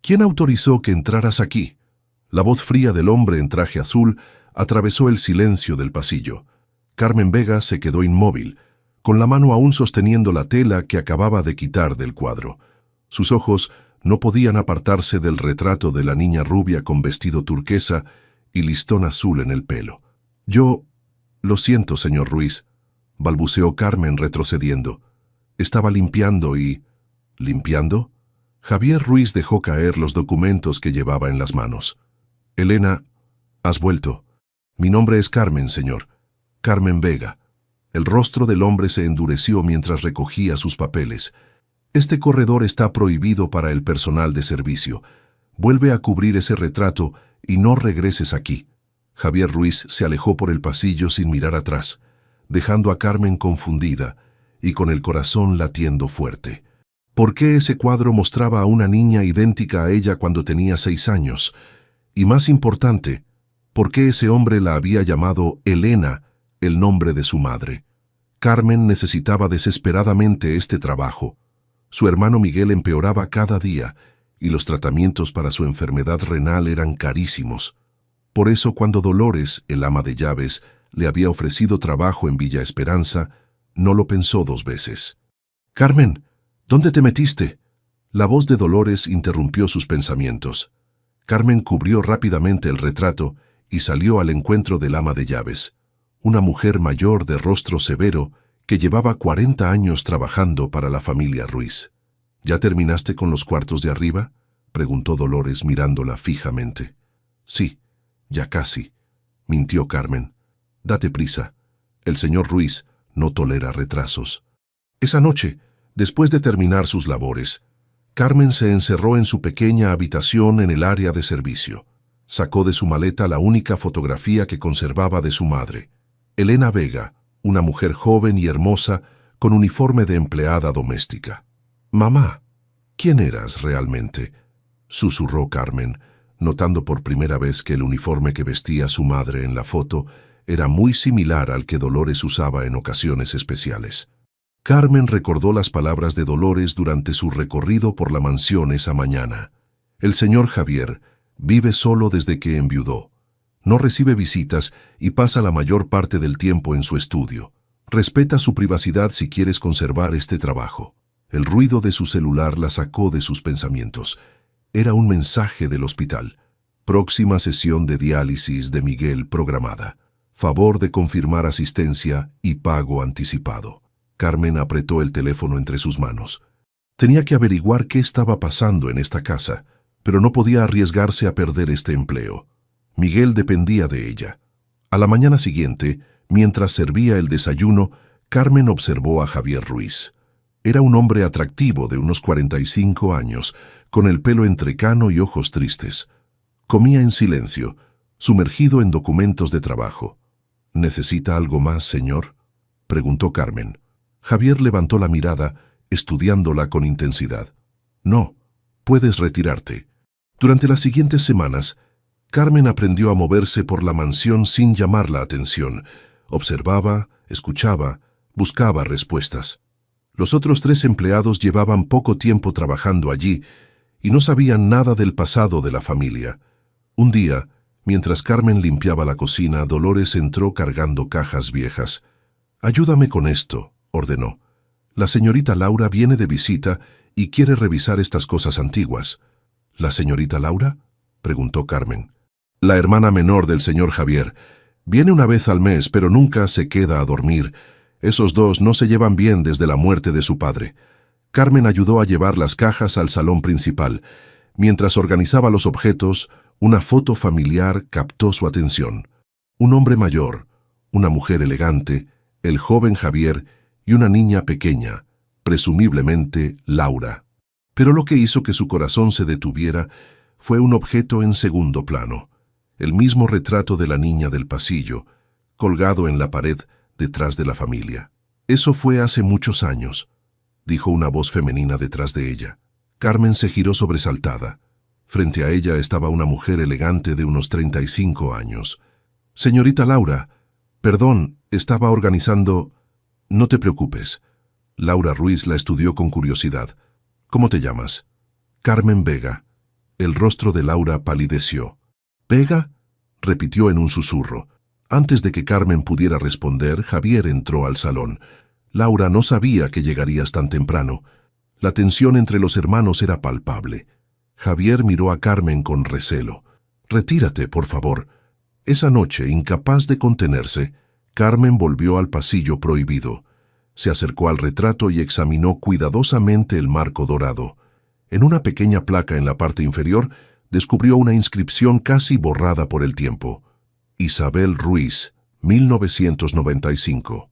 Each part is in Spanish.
¿Quién autorizó que entraras aquí? La voz fría del hombre en traje azul atravesó el silencio del pasillo. Carmen Vega se quedó inmóvil, con la mano aún sosteniendo la tela que acababa de quitar del cuadro. Sus ojos no podían apartarse del retrato de la niña rubia con vestido turquesa y listón azul en el pelo. Yo... Lo siento, señor Ruiz, balbuceó Carmen retrocediendo. Estaba limpiando y... ¿Limpiando? Javier Ruiz dejó caer los documentos que llevaba en las manos. Elena, has vuelto. Mi nombre es Carmen, señor. Carmen Vega. El rostro del hombre se endureció mientras recogía sus papeles. Este corredor está prohibido para el personal de servicio. Vuelve a cubrir ese retrato y no regreses aquí. Javier Ruiz se alejó por el pasillo sin mirar atrás, dejando a Carmen confundida y con el corazón latiendo fuerte. ¿Por qué ese cuadro mostraba a una niña idéntica a ella cuando tenía 6 años? Y más importante, ¿por qué ese hombre la había llamado Elena, el nombre de su madre? Carmen necesitaba desesperadamente este trabajo. Su hermano Miguel empeoraba cada día y los tratamientos para su enfermedad renal eran carísimos. Por eso, cuando Dolores, el ama de llaves, le había ofrecido trabajo en Villa Esperanza, no lo pensó 2 veces. «Carmen, ¿dónde te metiste?». La voz de Dolores interrumpió sus pensamientos. Carmen cubrió rápidamente el retrato y salió al encuentro del ama de llaves, una mujer mayor de rostro severo que llevaba 40 años trabajando para la familia Ruiz. «¿Ya terminaste con los cuartos de arriba?», preguntó Dolores mirándola fijamente. «Sí, ya casi», mintió Carmen. «Date prisa. El señor Ruiz no tolera retrasos». Esa noche, después de terminar sus labores, Carmen se encerró en su pequeña habitación en el área de servicio. Sacó de su maleta la única fotografía que conservaba de su madre, Elena Vega, una mujer joven y hermosa con uniforme de empleada doméstica. «Mamá, ¿quién eras realmente?», susurró Carmen, notando por primera vez que el uniforme que vestía su madre en la foto era muy similar al que Dolores usaba en ocasiones especiales. Carmen recordó las palabras de Dolores durante su recorrido por la mansión esa mañana. El señor Javier vive solo desde que enviudó. No recibe visitas y pasa la mayor parte del tiempo en su estudio. Respeta su privacidad si quieres conservar este trabajo. El ruido de su celular la sacó de sus pensamientos. Era un mensaje del hospital. Próxima sesión de diálisis de Miguel programada. Favor de confirmar asistencia y pago anticipado. Carmen apretó el teléfono entre sus manos. Tenía que averiguar qué estaba pasando en esta casa, pero no podía arriesgarse a perder este empleo. Miguel dependía de ella. A la mañana siguiente, mientras servía el desayuno, Carmen observó a Javier Ruiz. Era un hombre atractivo de unos 45 años, con el pelo entrecano y ojos tristes. Comía en silencio, sumergido en documentos de trabajo. «¿Necesita algo más, señor?», preguntó Carmen. Javier levantó la mirada, estudiándola con intensidad. «No, puedes retirarte». Durante las siguientes semanas, Carmen aprendió a moverse por la mansión sin llamar la atención. Observaba, escuchaba, buscaba respuestas. Los otros 3 empleados llevaban poco tiempo trabajando allí y no sabían nada del pasado de la familia. Un día, mientras Carmen limpiaba la cocina, Dolores entró cargando cajas viejas. «Ayúdame con esto», ordenó. «La señorita Laura viene de visita y quiere revisar estas cosas antiguas». «¿La señorita Laura?», preguntó Carmen. «La hermana menor del señor Javier. Viene una vez al mes, pero nunca se queda a dormir. Esos 2 no se llevan bien desde la muerte de su padre». Carmen ayudó a llevar las cajas al salón principal. Mientras organizaba los objetos, una foto familiar captó su atención. Un hombre mayor, una mujer elegante, el joven Javier y una niña pequeña, presumiblemente Laura. Pero lo que hizo que su corazón se detuviera fue un objeto en segundo plano, el mismo retrato de la niña del pasillo, colgado en la pared detrás de la familia. «Eso fue hace muchos años», dijo una voz femenina detrás de ella. Carmen se giró sobresaltada. Frente a ella estaba una mujer elegante de unos 35 años. «Señorita Laura, perdón, estaba organizando...». «No te preocupes». Laura Ruiz la estudió con curiosidad. «¿Cómo te llamas?». «Carmen Vega». El rostro de Laura palideció. —¿Vega? —repitió en un susurro. Antes de que Carmen pudiera responder, Javier entró al salón. Laura no sabía que llegarías tan temprano. La tensión entre los hermanos era palpable. Javier miró a Carmen con recelo. —Retírate, por favor. Esa noche, incapaz de contenerse, Carmen volvió al pasillo prohibido. Se acercó al retrato y examinó cuidadosamente el marco dorado. En una pequeña placa en la parte inferior, descubrió una inscripción casi borrada por el tiempo. Isabel Ruiz, 1995.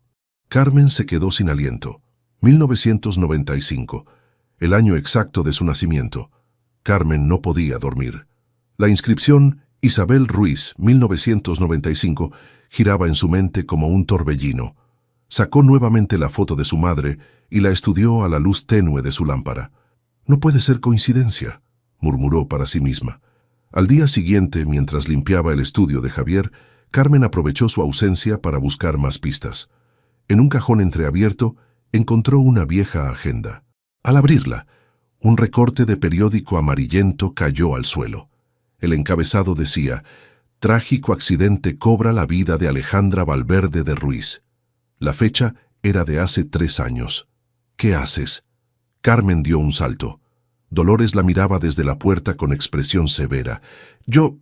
Carmen se quedó sin aliento. 1995, el año exacto de su nacimiento. Carmen no podía dormir. La inscripción Isabel Ruiz, 1995, giraba en su mente como un torbellino. Sacó nuevamente la foto de su madre y la estudió a la luz tenue de su lámpara. «No puede ser coincidencia», murmuró para sí misma. Al día siguiente, mientras limpiaba el estudio de Javier, Carmen aprovechó su ausencia para buscar más pistas. En un cajón entreabierto, encontró una vieja agenda. Al abrirla, un recorte de periódico amarillento cayó al suelo. El encabezado decía: «Trágico accidente cobra la vida de Alejandra Valverde de Ruiz». La fecha era de hace 3 años. «¿Qué haces?». Carmen dio un salto. Dolores la miraba desde la puerta con expresión severa. «Yo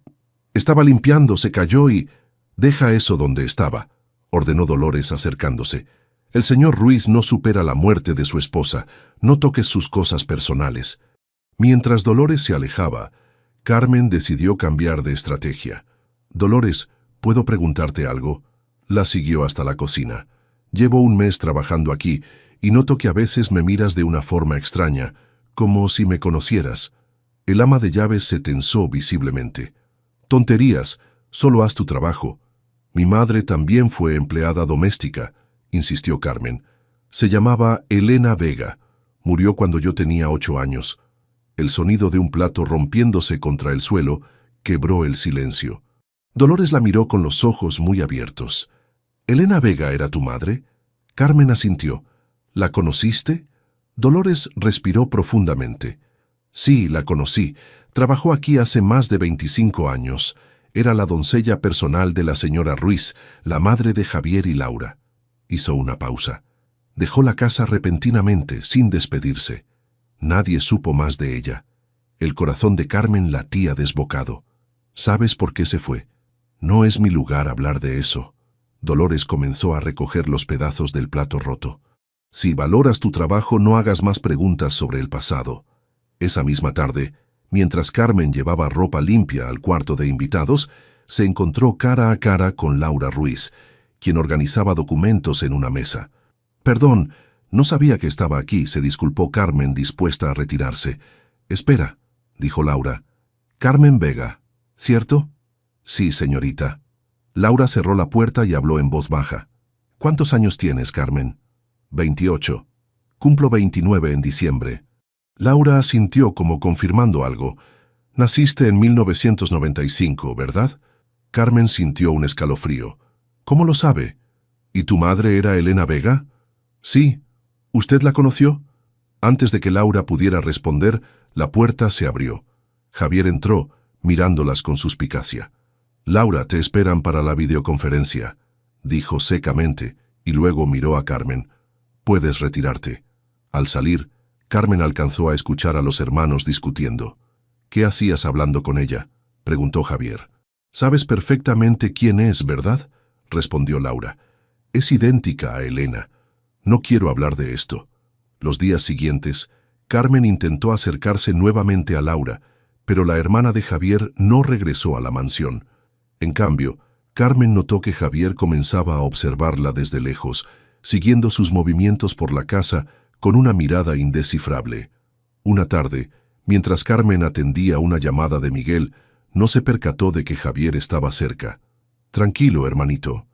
estaba limpiando, se cayó y...». «Deja eso donde estaba», ordenó Dolores acercándose. «El señor Ruiz no supera la muerte de su esposa. No toques sus cosas personales». Mientras Dolores se alejaba, Carmen decidió cambiar de estrategia. «Dolores, ¿puedo preguntarte algo?». La siguió hasta la cocina. «Llevo un mes trabajando aquí y noto que a veces me miras de una forma extraña, como si me conocieras». El ama de llaves se tensó visiblemente. «Tonterías, solo haz tu trabajo». «Mi madre también fue empleada doméstica», insistió Carmen. «Se llamaba Elena Vega. Murió cuando yo tenía 8 años». El sonido de un plato rompiéndose contra el suelo quebró el silencio. Dolores la miró con los ojos muy abiertos. «¿Elena Vega era tu madre?». Carmen asintió. «¿La conociste?». Dolores respiró profundamente. «Sí, la conocí. Trabajó aquí hace más de 25 años. Era la doncella personal de la señora Ruiz, la madre de Javier y Laura». Hizo una pausa. Dejó la casa repentinamente, sin despedirse. Nadie supo más de ella. El corazón de Carmen latía desbocado. «¿Sabes por qué se fue?». «No es mi lugar hablar de eso». Dolores comenzó a recoger los pedazos del plato roto. «Si valoras tu trabajo, no hagas más preguntas sobre el pasado». Esa misma tarde, mientras Carmen llevaba ropa limpia al cuarto de invitados, se encontró cara a cara con Laura Ruiz, quien organizaba documentos en una mesa. «Perdón, no sabía que estaba aquí», se disculpó Carmen, dispuesta a retirarse. «Espera», dijo Laura. «Carmen Vega, ¿cierto?». «Sí, señorita». Laura cerró la puerta y habló en voz baja. «¿Cuántos años tienes, Carmen?». «28. Cumplo 29 en diciembre». Laura asintió como confirmando algo. «Naciste en 1995, ¿verdad?». Carmen sintió un escalofrío. «¿Cómo lo sabe? ¿Y tu madre era Elena Vega?». «Sí». «¿Usted la conoció?». Antes de que Laura pudiera responder, la puerta se abrió. Javier entró, mirándolas con suspicacia. «Laura, te esperan para la videoconferencia», dijo secamente, y luego miró a Carmen. «Puedes retirarte». Al salir, Carmen alcanzó a escuchar a los hermanos discutiendo. «¿Qué hacías hablando con ella?», preguntó Javier. «Sabes perfectamente quién es, ¿verdad?», respondió Laura. «Es idéntica a Elena. No quiero hablar de esto». Los días siguientes, Carmen intentó acercarse nuevamente a Laura, pero la hermana de Javier no regresó a la mansión. En cambio, Carmen notó que Javier comenzaba a observarla desde lejos, siguiendo sus movimientos por la casa con una mirada indescifrable. Una tarde, mientras Carmen atendía una llamada de Miguel, no se percató de que Javier estaba cerca. «Tranquilo, hermanito.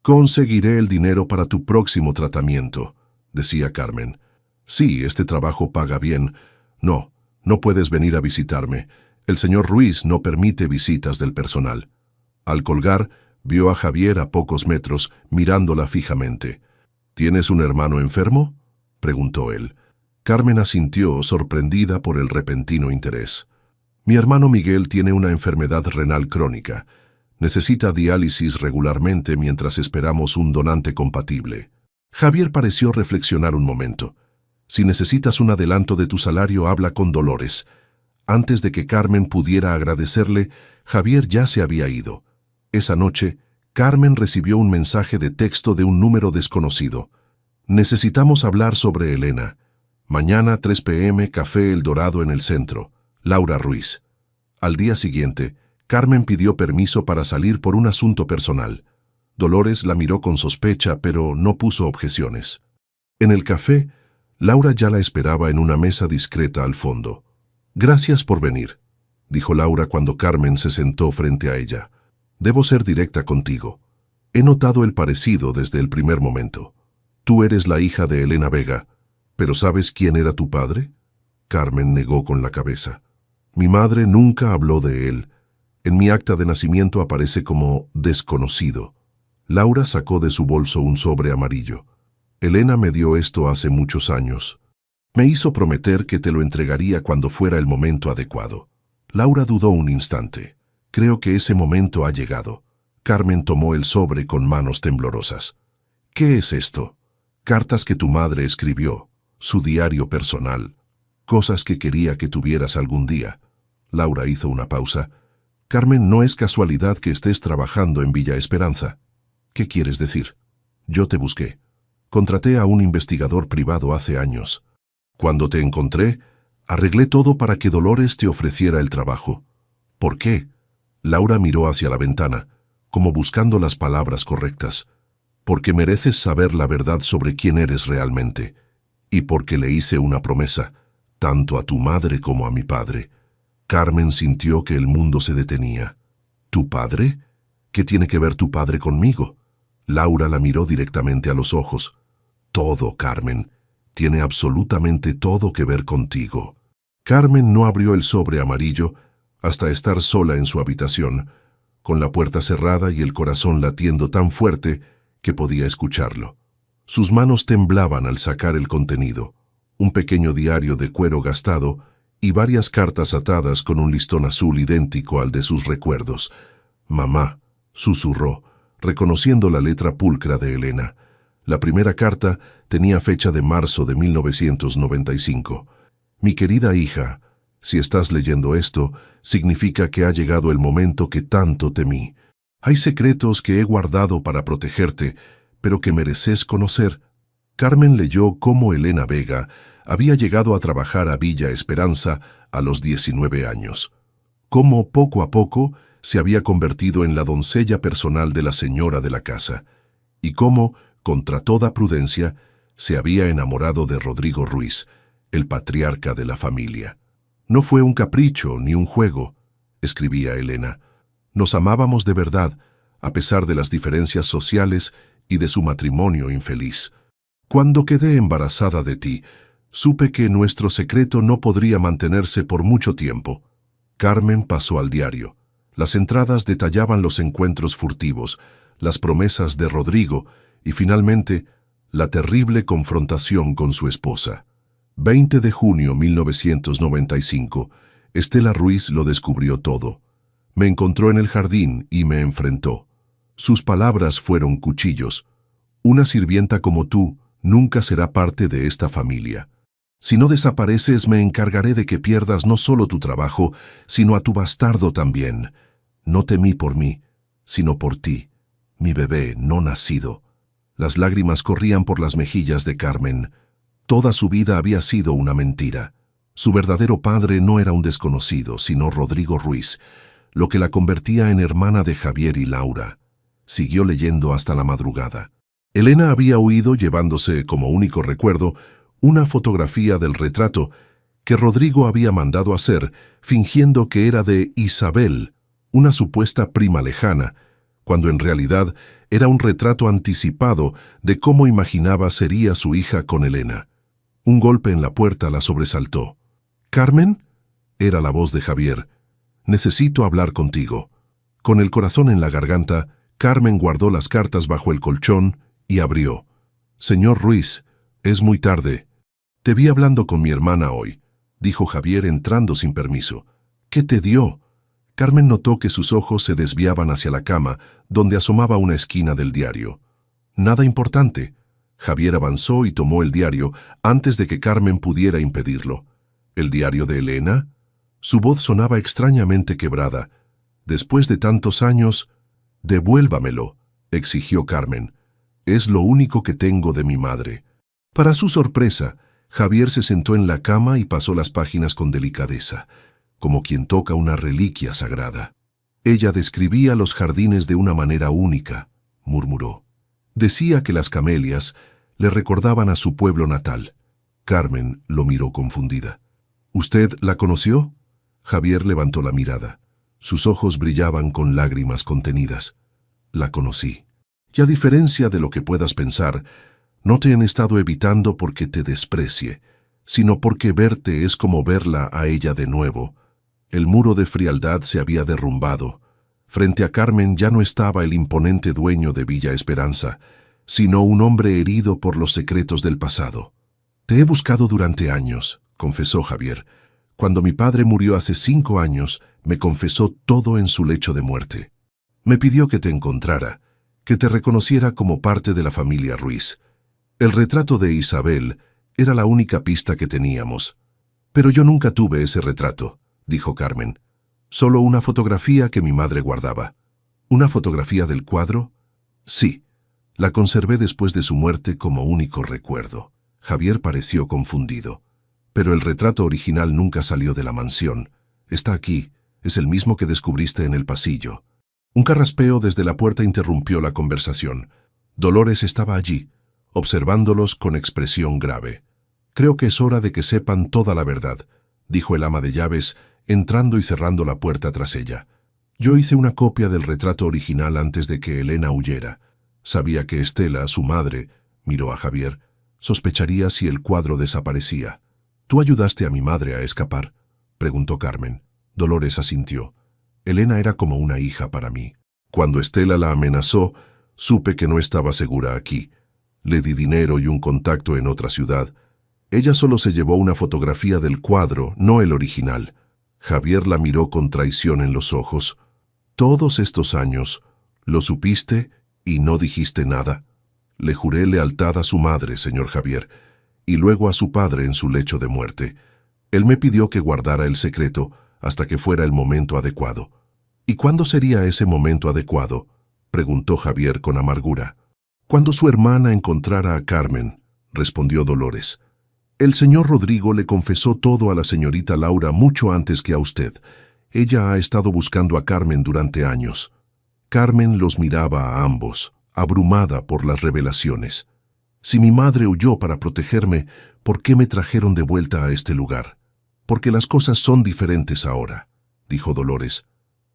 Conseguiré el dinero para tu próximo tratamiento», decía Carmen. «Sí, este trabajo paga bien. No, no puedes venir a visitarme. El señor Ruiz no permite visitas del personal». Al colgar, vio a Javier a pocos metros, mirándola fijamente. «¿Tienes un hermano enfermo?», preguntó él. Carmen asintió, sorprendida por el repentino interés. Mi hermano Miguel tiene una enfermedad renal crónica. Necesita diálisis regularmente mientras esperamos un donante compatible. Javier pareció reflexionar un momento. Si necesitas un adelanto de tu salario, habla con Dolores. Antes de que Carmen pudiera agradecerle, Javier ya se había ido. Esa noche, Carmen recibió un mensaje de texto de un número desconocido. Necesitamos hablar sobre Elena. Mañana 3 p.m. Café El Dorado en el centro. Laura Ruiz. Al día siguiente, Carmen pidió permiso para salir por un asunto personal. Dolores la miró con sospecha, pero no puso objeciones. En el café, Laura ya la esperaba en una mesa discreta al fondo. «Gracias por venir», dijo Laura cuando Carmen se sentó frente a ella. «Debo ser directa contigo. He notado el parecido desde el primer momento. Tú eres la hija de Elena Vega, pero ¿sabes quién era tu padre?». Carmen negó con la cabeza. «Mi madre nunca habló de él. En mi acta de nacimiento aparece como desconocido». Laura sacó de su bolso un sobre amarillo. «Elena me dio esto hace muchos años. Me hizo prometer que te lo entregaría cuando fuera el momento adecuado». Laura dudó un instante. «Creo que ese momento ha llegado». Carmen tomó el sobre con manos temblorosas. «¿Qué es esto?». «Cartas que tu madre escribió, su diario personal, cosas que quería que tuvieras algún día». Laura hizo una pausa. «Carmen, no es casualidad que estés trabajando en Villa Esperanza». «¿Qué quieres decir?». «Yo te busqué. Contraté a un investigador privado hace años. Cuando te encontré, arreglé todo para que Dolores te ofreciera el trabajo». «¿Por qué?». Laura miró hacia la ventana, como buscando las palabras correctas. «Porque mereces saber la verdad sobre quién eres realmente. Y porque le hice una promesa, tanto a tu madre como a mi padre». Carmen sintió que el mundo se detenía. «¿Tu padre? ¿Qué tiene que ver tu padre conmigo?». Laura la miró directamente a los ojos. «Todo, Carmen. Tiene absolutamente todo que ver contigo». Carmen no abrió el sobre amarillo hasta estar sola en su habitación, con la puerta cerrada y el corazón latiendo tan fuerte que podía escucharlo. Sus manos temblaban al sacar el contenido, un pequeño diario de cuero gastado y varias cartas atadas con un listón azul idéntico al de sus recuerdos. «Mamá», susurró, reconociendo la letra pulcra de Elena. La primera carta tenía fecha de marzo de 1995. «Mi querida hija, si estás leyendo esto, significa que ha llegado el momento que tanto temí. Hay secretos que he guardado para protegerte, pero que mereces conocer». Carmen leyó cómo Elena Vega había llegado a trabajar a Villa Esperanza a los 19 años. Cómo poco a poco se había convertido en la doncella personal de la señora de la casa. Y cómo, contra toda prudencia, se había enamorado de Rodrigo Ruiz, el patriarca de la familia. «No fue un capricho ni un juego», escribía Elena. «Nos amábamos de verdad, a pesar de las diferencias sociales y de su matrimonio infeliz. Cuando quedé embarazada de ti, supe que nuestro secreto no podría mantenerse por mucho tiempo». Carmen pasó al diario. Las entradas detallaban los encuentros furtivos, las promesas de Rodrigo y, finalmente, la terrible confrontación con su esposa. 20 de junio 1995, Estela Ruiz lo descubrió todo. Me encontró en el jardín y me enfrentó. Sus palabras fueron cuchillos. «Una sirvienta como tú nunca será parte de esta familia. Si no desapareces, me encargaré de que pierdas no solo tu trabajo, sino a tu bastardo también. No temí por mí, sino por ti, mi bebé no nacido». Las lágrimas corrían por las mejillas de Carmen. Toda su vida había sido una mentira. Su verdadero padre no era un desconocido, sino Rodrigo Ruiz, lo que la convertía en hermana de Javier y Laura. Siguió leyendo hasta la madrugada. Elena había huido llevándose como único recuerdo una fotografía del retrato que Rodrigo había mandado hacer, fingiendo que era de Isabel, una supuesta prima lejana, cuando en realidad era un retrato anticipado de cómo imaginaba sería su hija con Elena. Un golpe en la puerta la sobresaltó. «¿Carmen?». Era la voz de Javier. «Necesito hablar contigo». Con el corazón en la garganta, Carmen guardó las cartas bajo el colchón y abrió. «Señor Ruiz, es muy tarde. Te vi hablando con mi hermana hoy», dijo Javier entrando sin permiso. ¿Qué te dio? Carmen notó que sus ojos se desviaban hacia la cama, donde asomaba una esquina del diario. Nada importante. Javier avanzó y tomó el diario antes de que Carmen pudiera impedirlo. ¿El diario de Elena? Su voz sonaba extrañamente quebrada. Después de tantos años, «Devuélvamelo», exigió Carmen. «Es lo único que tengo de mi madre». Para su sorpresa, Javier se sentó en la cama y pasó las páginas con delicadeza, como quien toca una reliquia sagrada. «Ella describía los jardines de una manera única», murmuró. Decía que las camelias le recordaban a su pueblo natal. Carmen lo miró confundida. «¿Usted la conoció?» Javier levantó la mirada. Sus ojos brillaban con lágrimas contenidas. «La conocí. Y a diferencia de lo que puedas pensar, no te han estado evitando porque te desprecie, sino porque verte es como verla a ella de nuevo». El muro de frialdad se había derrumbado. Frente a Carmen ya no estaba el imponente dueño de Villa Esperanza, sino un hombre herido por los secretos del pasado. «Te he buscado durante años», confesó Javier. «Cuando mi padre murió hace 5 años, me confesó todo en su lecho de muerte. Me pidió que te encontrara, que te reconociera como parte de la familia Ruiz. El retrato de Isabel era la única pista que teníamos. Pero yo nunca tuve ese retrato», dijo Carmen. «Solo una fotografía que mi madre guardaba». «¿Una fotografía del cuadro?» «Sí. La conservé después de su muerte como único recuerdo». Javier pareció confundido. «Pero el retrato original nunca salió de la mansión. Está aquí. Es el mismo que descubriste en el pasillo». Un carraspeo desde la puerta interrumpió la conversación. Dolores estaba allí, observándolos con expresión grave. «Creo que es hora de que sepan toda la verdad», dijo el ama de llaves, entrando y cerrando la puerta tras ella. «Yo hice una copia del retrato original antes de que Elena huyera. Sabía que Estela, su madre», miró a Javier, «sospecharía si el cuadro desaparecía». «¿Tú ayudaste a mi madre a escapar?», preguntó Carmen. Dolores asintió. «Elena era como una hija para mí. Cuando Estela la amenazó, supe que no estaba segura aquí. Le di dinero y un contacto en otra ciudad. Ella solo se llevó una fotografía del cuadro, no el original». Javier la miró con traición en los ojos. «Todos estos años, ¿lo supiste y no dijiste nada?» «Le juré lealtad a su madre, señor Javier, y luego a su padre en su lecho de muerte. Él me pidió que guardara el secreto hasta que fuera el momento adecuado». «¿Y cuándo sería ese momento adecuado?», preguntó Javier con amargura. «Cuando su hermana encontrara a Carmen», respondió Dolores. «El señor Rodrigo le confesó todo a la señorita Laura mucho antes que a usted. Ella ha estado buscando a Carmen durante años». Carmen los miraba a ambos, abrumada por las revelaciones. «Si mi madre huyó para protegerme, ¿por qué me trajeron de vuelta a este lugar? Porque las cosas son diferentes ahora», dijo Dolores.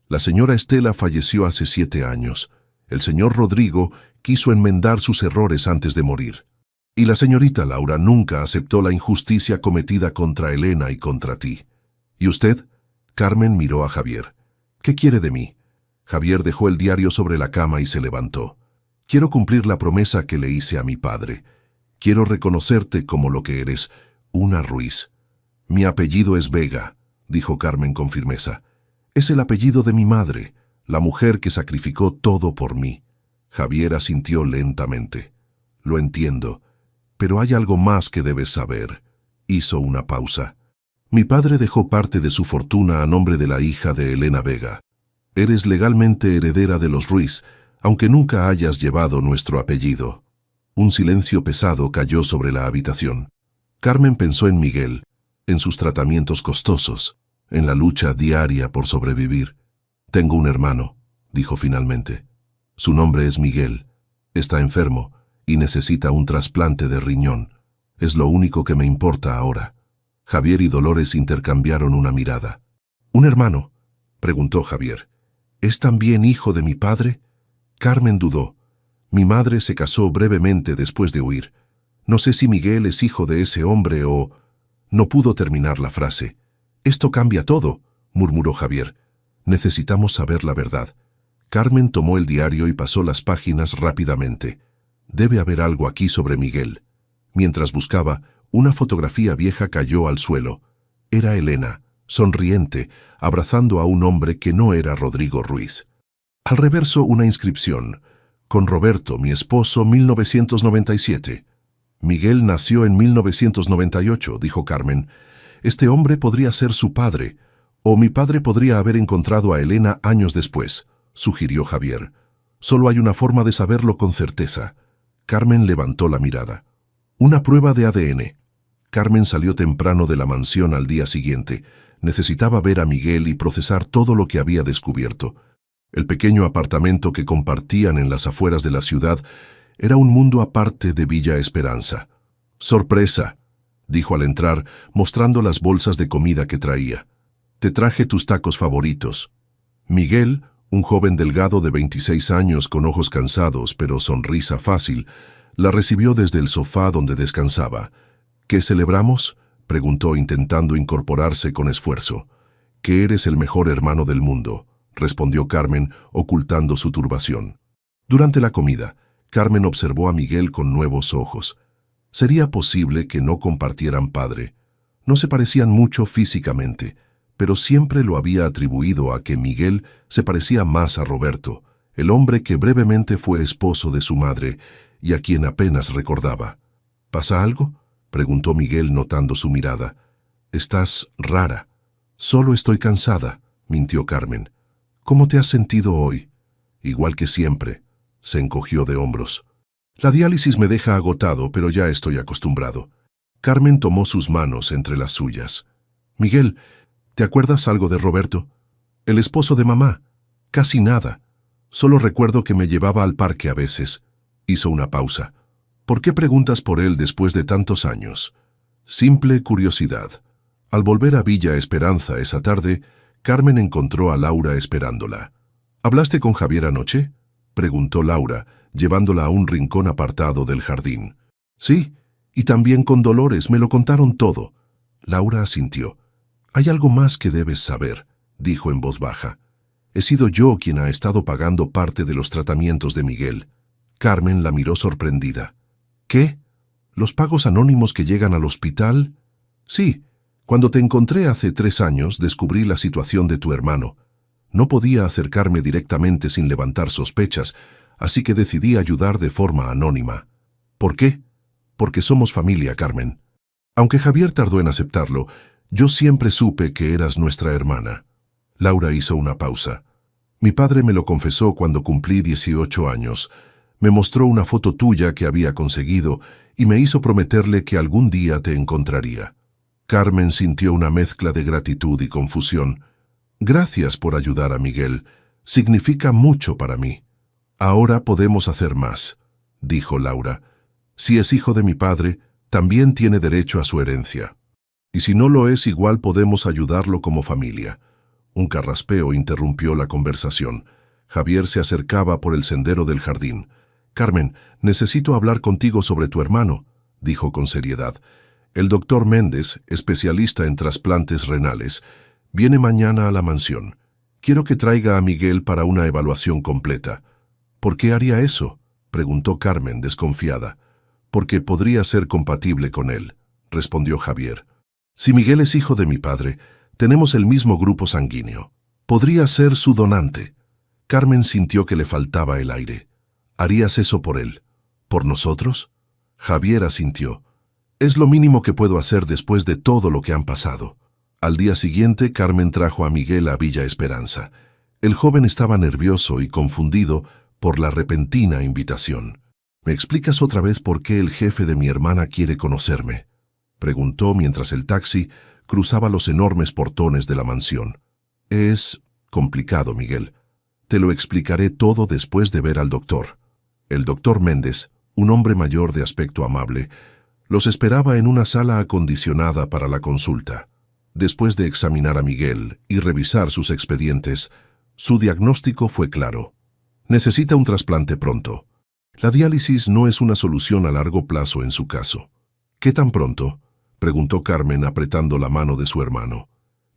«La señora Estela falleció hace 7 años. El señor Rodrigo quiso enmendar sus errores antes de morir. Y la señorita Laura nunca aceptó la injusticia cometida contra Elena y contra ti. ¿Y usted?». Carmen miró a Javier. «¿Qué quiere de mí?». Javier dejó el diario sobre la cama y se levantó. «Quiero cumplir la promesa que le hice a mi padre. Quiero reconocerte como lo que eres, una Ruiz». «Mi apellido es Vega», dijo Carmen con firmeza. «Es el apellido de mi madre, la mujer que sacrificó todo por mí». Javier asintió lentamente. «Lo entiendo, pero hay algo más que debes saber». Hizo una pausa. «Mi padre dejó parte de su fortuna a nombre de la hija de Elena Vega. Eres legalmente heredera de los Ruiz, aunque nunca hayas llevado nuestro apellido». Un silencio pesado cayó sobre la habitación. Carmen pensó en Miguel, en sus tratamientos costosos, en la lucha diaria por sobrevivir. «Tengo un hermano», dijo finalmente. «Su nombre es Miguel. Está enfermo y necesita un trasplante de riñón. Es lo único que me importa ahora». Javier y Dolores intercambiaron una mirada. «¿Un hermano?», preguntó Javier. «¿Es también hijo de mi padre?». Carmen dudó. «Mi madre se casó brevemente después de huir. No sé si Miguel es hijo de ese hombre o...». No pudo terminar la frase. «Esto cambia todo», murmuró Javier. «Necesitamos saber la verdad». Carmen tomó el diario y pasó las páginas rápidamente. «Debe haber algo aquí sobre Miguel». Mientras buscaba, una fotografía vieja cayó al suelo. Era Elena, sonriente, abrazando a un hombre que no era Rodrigo Ruiz. Al reverso una inscripción: con Roberto, mi esposo, 1997. Miguel nació en 1998, dijo Carmen. Este hombre podría ser su padre, o mi padre podría haber encontrado a Elena años después, sugirió Javier. Solo hay una forma de saberlo con certeza. Carmen levantó la mirada. Una prueba de ADN. Carmen salió temprano de la mansión al día siguiente. Necesitaba ver a Miguel y procesar todo lo que había descubierto. El pequeño apartamento que compartían en las afueras de la ciudad era un mundo aparte de Villa Esperanza. «Sorpresa», dijo al entrar, mostrando las bolsas de comida que traía. «Te traje tus tacos favoritos». Miguel, un joven delgado de 26 años con ojos cansados pero sonrisa fácil, la recibió desde el sofá donde descansaba. «¿Qué celebramos?», preguntó intentando incorporarse con esfuerzo. «Que eres el mejor hermano del mundo», respondió Carmen, ocultando su turbación. Durante la comida, Carmen observó a Miguel con nuevos ojos. ¿Sería posible que no compartieran padre? No se parecían mucho físicamente, pero siempre lo había atribuido a que Miguel se parecía más a Roberto, el hombre que brevemente fue esposo de su madre y a quien apenas recordaba. «¿Pasa algo?», preguntó Miguel notando su mirada. «Estás rara». «Solo estoy cansada», mintió Carmen. «¿Cómo te has sentido hoy?» «Igual que siempre», se encogió de hombros. «La diálisis me deja agotado, pero ya estoy acostumbrado». Carmen tomó sus manos entre las suyas. «Miguel, ¿te acuerdas algo de Roberto? El esposo de mamá». «Casi nada. Solo recuerdo que me llevaba al parque a veces». Hizo una pausa. «¿Por qué preguntas por él después de tantos años?» «Simple curiosidad». Al volver a Villa Esperanza esa tarde, Carmen encontró a Laura esperándola. «¿Hablaste con Javier anoche?», preguntó Laura, llevándola a un rincón apartado del jardín. «Sí, y también con Dolores, me lo contaron todo». Laura asintió. «Hay algo más que debes saber», dijo en voz baja. «He sido yo quien ha estado pagando parte de los tratamientos de Miguel». Carmen la miró sorprendida. «¿Qué? ¿Los pagos anónimos que llegan al hospital?» «Sí. Cuando te encontré hace 3 años, descubrí la situación de tu hermano. No podía acercarme directamente sin levantar sospechas, así que decidí ayudar de forma anónima». «¿Por qué?» «Porque somos familia, Carmen. Aunque Javier tardó en aceptarlo, yo siempre supe que eras nuestra hermana». Laura hizo una pausa. «Mi padre me lo confesó cuando cumplí 18 años. Me mostró una foto tuya que había conseguido y me hizo prometerle que algún día te encontraría». Carmen sintió una mezcla de gratitud y confusión. «Gracias por ayudar a Miguel. Significa mucho para mí». «Ahora podemos hacer más», dijo Laura. «Si es hijo de mi padre, también tiene derecho a su herencia. Y si no lo es, igual podemos ayudarlo como familia». Un carraspeo interrumpió la conversación. Javier se acercaba por el sendero del jardín. «Carmen, necesito hablar contigo sobre tu hermano», dijo con seriedad. «El doctor Méndez, especialista en trasplantes renales, viene mañana a la mansión. Quiero que traiga a Miguel para una evaluación completa». «¿Por qué haría eso?», preguntó Carmen, desconfiada. «Porque podría ser compatible con él», respondió Javier. «Si Miguel es hijo de mi padre, tenemos el mismo grupo sanguíneo. Podría ser su donante». Carmen sintió que le faltaba el aire. «¿Harías eso por él? ¿Por nosotros?». Javier asintió. «Es lo mínimo que puedo hacer después de todo lo que han pasado». Al día siguiente, Carmen trajo a Miguel a Villa Esperanza. El joven estaba nervioso y confundido por la repentina invitación. «¿Me explicas otra vez por qué el jefe de mi hermana quiere conocerme?», preguntó mientras el taxi cruzaba los enormes portones de la mansión. «Es complicado, Miguel. Te lo explicaré todo después de ver al doctor». El doctor Méndez, un hombre mayor de aspecto amable, los esperaba en una sala acondicionada para la consulta. Después de examinar a Miguel y revisar sus expedientes, su diagnóstico fue claro. Necesita un trasplante pronto. La diálisis no es una solución a largo plazo en su caso. «¿Qué tan pronto?», preguntó Carmen apretando la mano de su hermano.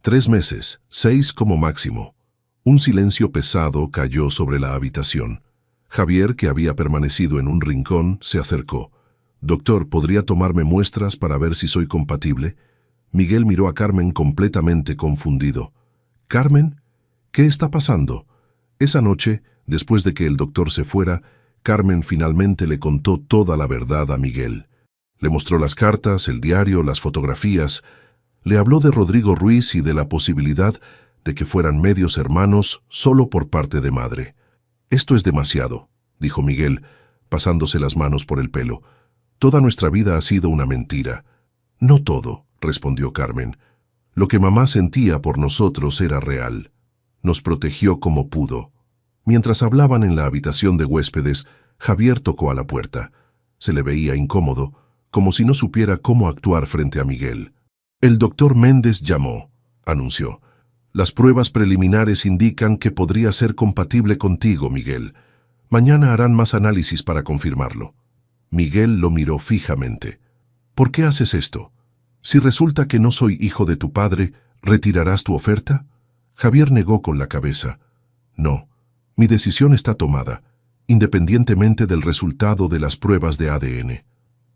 3 meses, 6 como máximo». Un silencio pesado cayó sobre la habitación. Javier, que había permanecido en un rincón, se acercó. «Doctor, ¿podría tomarme muestras para ver si soy compatible?». Miguel miró a Carmen completamente confundido. «¿Carmen? ¿Qué está pasando?» Esa noche, después de que el doctor se fuera, Carmen finalmente le contó toda la verdad a Miguel. Le mostró las cartas, el diario, las fotografías. Le habló de Rodrigo Ruiz y de la posibilidad de que fueran medios hermanos solo por parte de madre. «Esto es demasiado», dijo Miguel, pasándose las manos por el pelo. «Toda nuestra vida ha sido una mentira». «No todo», respondió Carmen. «Lo que mamá sentía por nosotros era real. Nos protegió como pudo». Mientras hablaban en la habitación de huéspedes, Javier tocó a la puerta. Se le veía incómodo, como si no supiera cómo actuar frente a Miguel. «El doctor Méndez llamó», anunció. «Las pruebas preliminares indican que podría ser compatible contigo, Miguel. Mañana harán más análisis para confirmarlo». Miguel lo miró fijamente. «¿Por qué haces esto? Si resulta que no soy hijo de tu padre, ¿retirarás tu oferta?» Javier negó con la cabeza. «No, mi decisión está tomada, independientemente del resultado de las pruebas de ADN».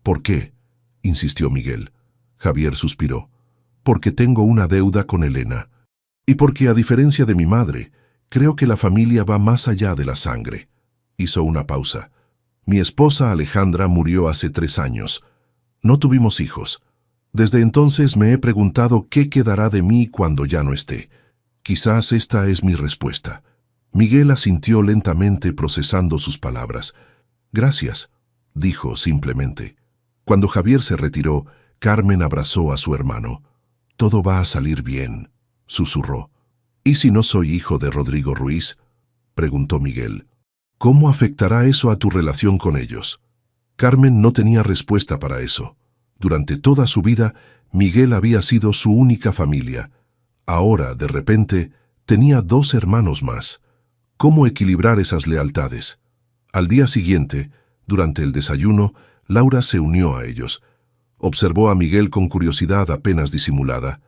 «¿Por qué?», insistió Miguel. Javier suspiró. «Porque tengo una deuda con Elena. Y porque, a diferencia de mi madre, creo que la familia va más allá de la sangre». Hizo una pausa. «Mi esposa Alejandra murió hace 3 años. No tuvimos hijos. Desde entonces me he preguntado qué quedará de mí cuando ya no esté. Quizás esta es mi respuesta». Miguel asintió lentamente procesando sus palabras. «Gracias», dijo simplemente. Cuando Javier se retiró, Carmen abrazó a su hermano. «Todo va a salir bien», susurró. «¿Y si no soy hijo de Rodrigo Ruiz?», preguntó Miguel. «¿Cómo afectará eso a tu relación con ellos?». Carmen no tenía respuesta para eso. Durante toda su vida, Miguel había sido su única familia. Ahora, de repente, tenía 2 hermanos más. ¿Cómo equilibrar esas lealtades? Al día siguiente, durante el desayuno, Laura se unió a ellos. Observó a Miguel con curiosidad apenas disimulada.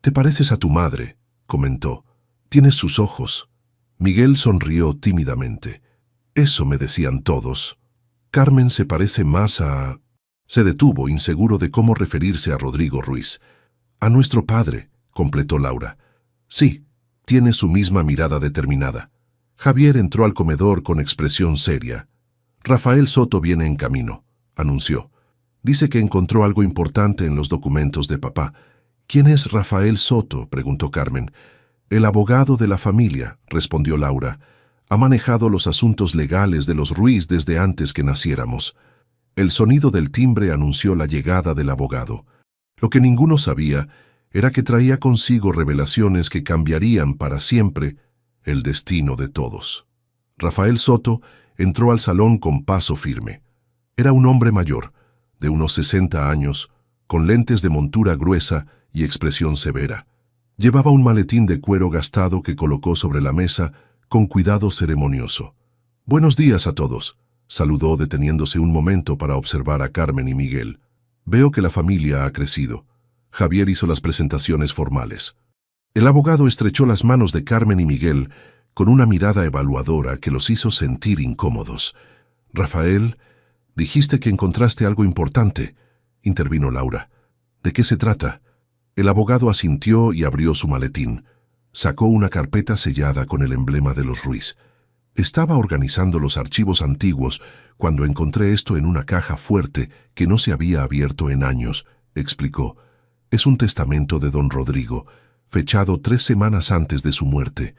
«Te pareces a tu madre», comentó. «Tienes sus ojos». Miguel sonrió tímidamente. «Eso me decían todos. Carmen se parece más a...». Se detuvo, inseguro de cómo referirse a Rodrigo Ruiz. «A nuestro padre», completó Laura. «Sí, tiene su misma mirada determinada». Javier entró al comedor con expresión seria. «Rafael Soto viene en camino», anunció. «Dice que encontró algo importante en los documentos de papá». «¿Quién es Rafael Soto?», preguntó Carmen. «El abogado de la familia», respondió Laura. «Ha manejado los asuntos legales de los Ruiz desde antes que naciéramos». El sonido del timbre anunció la llegada del abogado. Lo que ninguno sabía era que traía consigo revelaciones que cambiarían para siempre el destino de todos. Rafael Soto entró al salón con paso firme. Era un hombre mayor, de unos 60 años, con lentes de montura gruesa y expresión severa. Llevaba un maletín de cuero gastado que colocó sobre la mesa con cuidado ceremonioso. «Buenos días a todos», saludó deteniéndose un momento para observar a Carmen y Miguel. «Veo que la familia ha crecido». Javier hizo las presentaciones formales. El abogado estrechó las manos de Carmen y Miguel con una mirada evaluadora que los hizo sentir incómodos. «Rafael, dijiste que encontraste algo importante», intervino Laura. «¿De qué se trata?». El abogado asintió y abrió su maletín. Sacó una carpeta sellada con el emblema de los Ruiz. «Estaba organizando los archivos antiguos cuando encontré esto en una caja fuerte que no se había abierto en años», explicó. «Es un testamento de don Rodrigo, fechado 3 semanas antes de su muerte.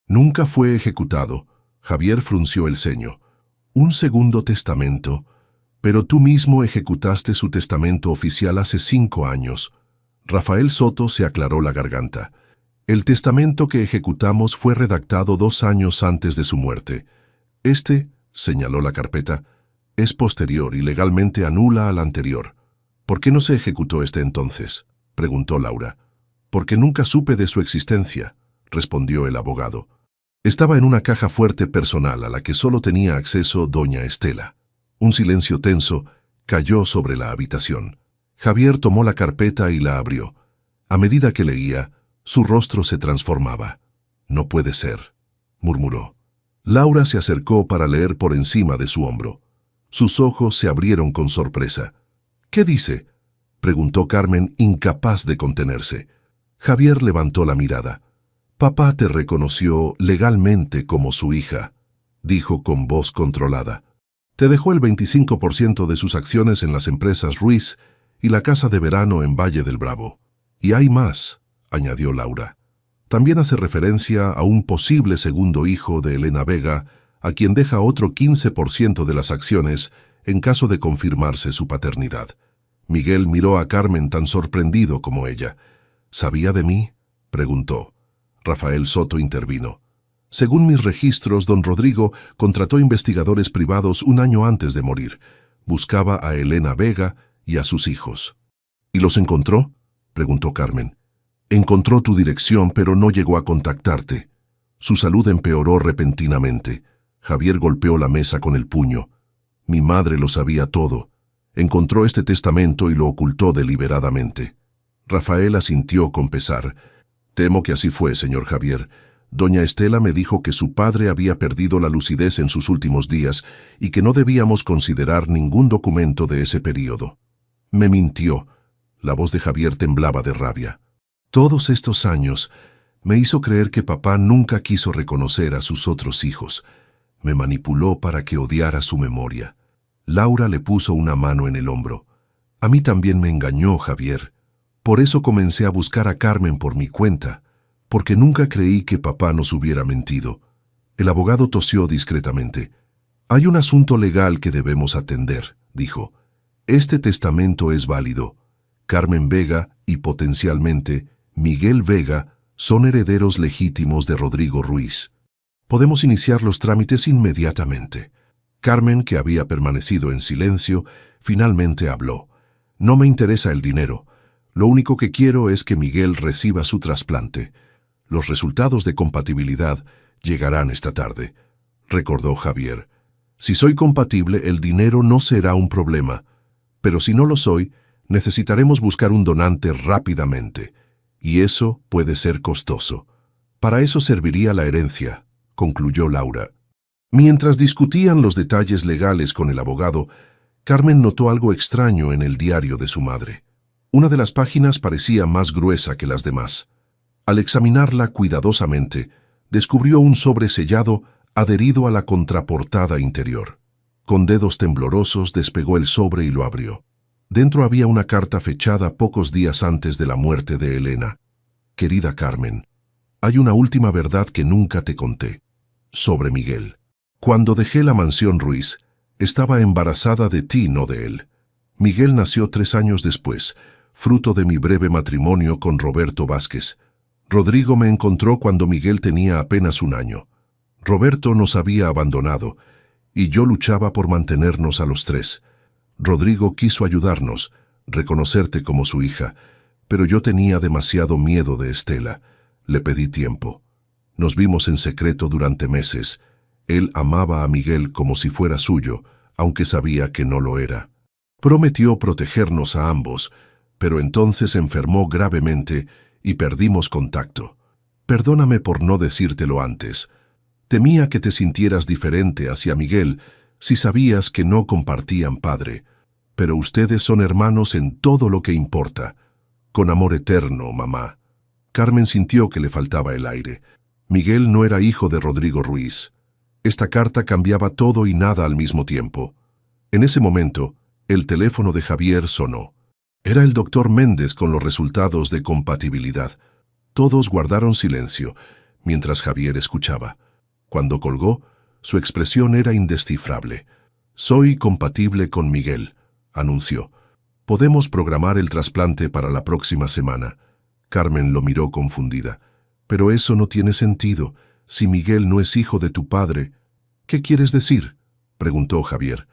Nunca fue ejecutado». Javier frunció el ceño. «Un segundo testamento. Pero tú mismo ejecutaste su testamento oficial hace 5 años». Rafael Soto se aclaró la garganta. «El testamento que ejecutamos fue redactado 2 años antes de su muerte. Este», señaló la carpeta, «es posterior y legalmente anula al anterior». «¿Por qué no se ejecutó este entonces?», preguntó Laura. «Porque nunca supe de su existencia», respondió el abogado. «Estaba en una caja fuerte personal a la que solo tenía acceso doña Estela». Un silencio tenso cayó sobre la habitación. Javier tomó la carpeta y la abrió. A medida que leía, su rostro se transformaba. «No puede ser», murmuró. Laura se acercó para leer por encima de su hombro. Sus ojos se abrieron con sorpresa. «¿Qué dice?», preguntó Carmen, incapaz de contenerse. Javier levantó la mirada. Papá te reconoció legalmente como su hija, dijo con voz controlada. Te dejó el 25% de sus acciones en las empresas Ruiz y la casa de verano en Valle del Bravo. Y hay más, añadió Laura. También hace referencia a un posible segundo hijo de Elena Vega, a quien deja otro 15% de las acciones en caso de confirmarse su paternidad. Miguel miró a Carmen tan sorprendido como ella. ¿Sabía de mí?, preguntó. Rafael Soto intervino. Según mis registros, don Rodrigo contrató investigadores privados un año antes de morir. Buscaba a Elena Vega y a sus hijos. ¿Y los encontró?, preguntó Carmen. Encontró tu dirección, pero no llegó a contactarte. Su salud empeoró repentinamente. Javier golpeó la mesa con el puño. Mi madre lo sabía todo. Encontró este testamento y lo ocultó deliberadamente. Rafael asintió con pesar. Temo que así fue, señor Javier. Doña Estela me dijo que su padre había perdido la lucidez en sus últimos días y que no debíamos considerar ningún documento de ese período. Me mintió. La voz de Javier temblaba de rabia. Todos estos años me hizo creer que papá nunca quiso reconocer a sus otros hijos. Me manipuló para que odiara su memoria. Laura le puso una mano en el hombro. A mí también me engañó, Javier. Por eso comencé a buscar a Carmen por mi cuenta, porque nunca creí que papá nos hubiera mentido. El abogado tosió discretamente. Hay un asunto legal que debemos atender, dijo. Este testamento es válido. Carmen Vega y, potencialmente, Miguel Vega son herederos legítimos de Rodrigo Ruiz. Podemos iniciar los trámites inmediatamente. Carmen, que había permanecido en silencio, finalmente habló. No me interesa el dinero. Lo único que quiero es que Miguel reciba su trasplante. Los resultados de compatibilidad llegarán esta tarde, recordó Javier. Si soy compatible, el dinero no será un problema. Pero si no lo soy, necesitaremos buscar un donante rápidamente. Y eso puede ser costoso. Para eso serviría la herencia, concluyó Laura. Mientras discutían los detalles legales con el abogado, Carmen notó algo extraño en el diario de su madre. Una de las páginas parecía más gruesa que las demás. Al examinarla cuidadosamente, descubrió un sobre sellado adherido a la contraportada interior. Con dedos temblorosos despegó el sobre y lo abrió. Dentro había una carta fechada pocos días antes de la muerte de Elena. Querida Carmen, hay una última verdad que nunca te conté. Sobre Miguel. Cuando dejé la mansión Ruiz, estaba embarazada de ti, no de él. Miguel nació 3 años después, fruto de mi breve matrimonio con Roberto Vázquez. Rodrigo me encontró cuando Miguel tenía apenas 1 año. Roberto nos había abandonado, y yo luchaba por mantenernos a los 3. Rodrigo quiso ayudarnos, reconocerte como su hija, pero yo tenía demasiado miedo de Estela. Le pedí tiempo. Nos vimos en secreto durante meses. Él amaba a Miguel como si fuera suyo, aunque sabía que no lo era. Prometió protegernos a ambos, pero entonces enfermó gravemente y perdimos contacto. Perdóname por no decírtelo antes. Temía que te sintieras diferente hacia Miguel si sabías que no compartían padre. Pero ustedes son hermanos en todo lo que importa. Con amor eterno, mamá. Carmen sintió que le faltaba el aire. Miguel no era hijo de Rodrigo Ruiz. Esta carta cambiaba todo y nada al mismo tiempo. En ese momento, el teléfono de Javier sonó. Era el doctor Méndez con los resultados de compatibilidad. Todos guardaron silencio, mientras Javier escuchaba. Cuando colgó, su expresión era indescifrable. Soy compatible con Miguel, anunció. Podemos programar el trasplante para la próxima semana. Carmen lo miró confundida. Pero eso no tiene sentido. Si Miguel no es hijo de tu padre. ¿Qué quieres decir?, preguntó Javier.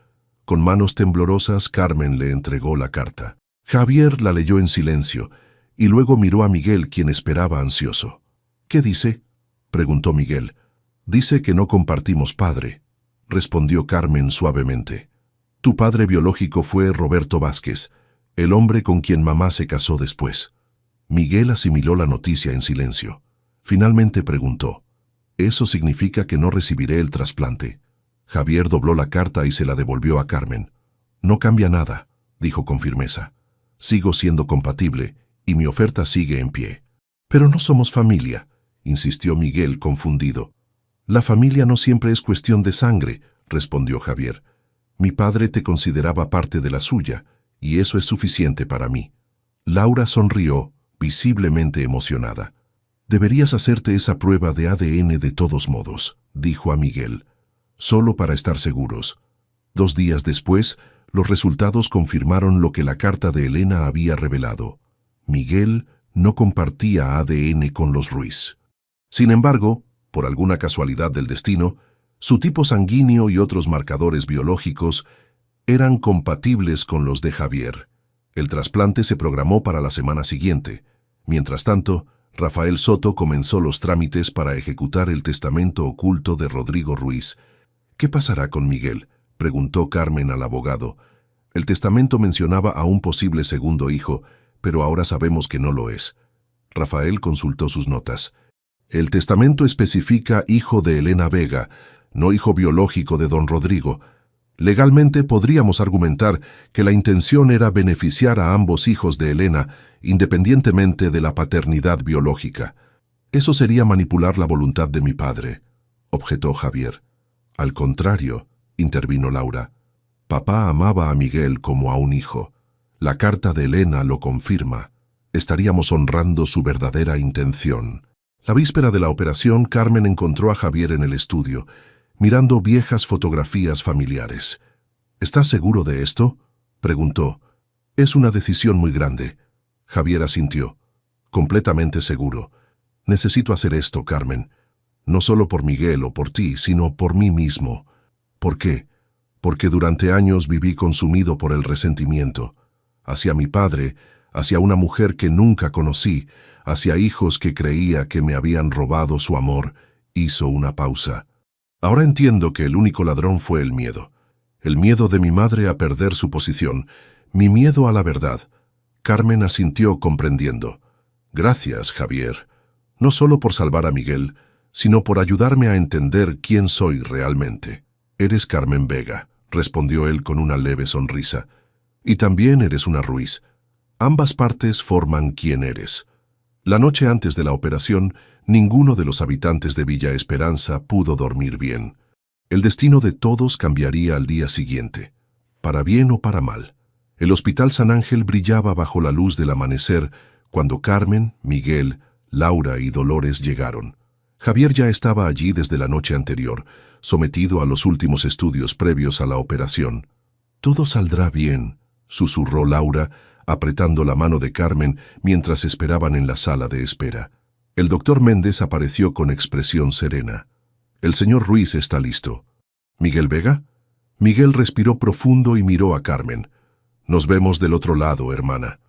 Con manos temblorosas, Carmen le entregó la carta. Javier la leyó en silencio, y luego miró a Miguel, quien esperaba ansioso. ¿Qué dice?, preguntó Miguel. Dice que no compartimos padre, respondió Carmen suavemente. Tu padre biológico fue Roberto Vázquez, el hombre con quien mamá se casó después. Miguel asimiló la noticia en silencio. Finalmente preguntó. ¿Eso significa que no recibiré el trasplante? Javier dobló la carta y se la devolvió a Carmen. No cambia nada, dijo con firmeza. sigo siendo compatible y mi oferta sigue en pie. Pero no somos familia, insistió Miguel confundido. La familia no siempre es cuestión de sangre, respondió Javier. Mi padre te consideraba parte de la suya, y eso es suficiente para mí. Laura sonrió, visiblemente emocionada. Deberías hacerte esa prueba de ADN de todos modos, dijo a Miguel, solo para estar seguros. 2 días después, los resultados confirmaron lo que la carta de Elena había revelado. Miguel no compartía ADN con los Ruiz. Sin embargo, por alguna casualidad del destino, su tipo sanguíneo y otros marcadores biológicos eran compatibles con los de Javier. El trasplante se programó para la semana siguiente. Mientras tanto, Rafael Soto comenzó los trámites para ejecutar el testamento oculto de Rodrigo Ruiz. ¿Qué pasará con Miguel?, preguntó Carmen al abogado. El testamento mencionaba a un posible segundo hijo, pero ahora sabemos que no lo es. Rafael consultó sus notas. El testamento especifica hijo de Elena Vega, no hijo biológico de don Rodrigo. Legalmente podríamos argumentar que la intención era beneficiar a ambos hijos de Elena, independientemente de la paternidad biológica. Eso sería manipular la voluntad de mi padre, objetó Javier. Al contrario, intervino Laura. Papá amaba a Miguel como a un hijo. La carta de Elena lo confirma. Estaríamos honrando su verdadera intención. La víspera de la operación, Carmen encontró a Javier en el estudio, mirando viejas fotografías familiares. ¿Estás seguro de esto?, preguntó. Es una decisión muy grande. Javier asintió. Completamente seguro. Necesito hacer esto, Carmen. No solo por Miguel o por ti, sino por mí mismo. ¿Por qué? Porque durante años viví consumido por el resentimiento. Hacia mi padre, hacia una mujer que nunca conocí, hacia hijos que creía que me habían robado su amor. Hizo una pausa. Ahora entiendo que el único ladrón fue el miedo. El miedo de mi madre a perder su posición, mi miedo a la verdad. Carmen asintió comprendiendo. Gracias, Javier. No solo por salvar a Miguel, sino por ayudarme a entender quién soy realmente. Eres Carmen Vega, respondió él con una leve sonrisa. Y también eres una Ruiz. Ambas partes forman quién eres. La noche antes de la operación, ninguno de los habitantes de Villa Esperanza pudo dormir bien. El destino de todos cambiaría al día siguiente, para bien o para mal. El Hospital San Ángel brillaba bajo la luz del amanecer cuando Carmen, Miguel, Laura y Dolores llegaron. Javier ya estaba allí desde la noche anterior, sometido a los últimos estudios previos a la operación. «Todo saldrá bien», susurró Laura, apretando la mano de Carmen mientras esperaban en la sala de espera. El doctor Méndez apareció con expresión serena. «El señor Ruiz está listo». «¿Miguel Vega?» Miguel respiró profundo y miró a Carmen. «Nos vemos del otro lado, hermana».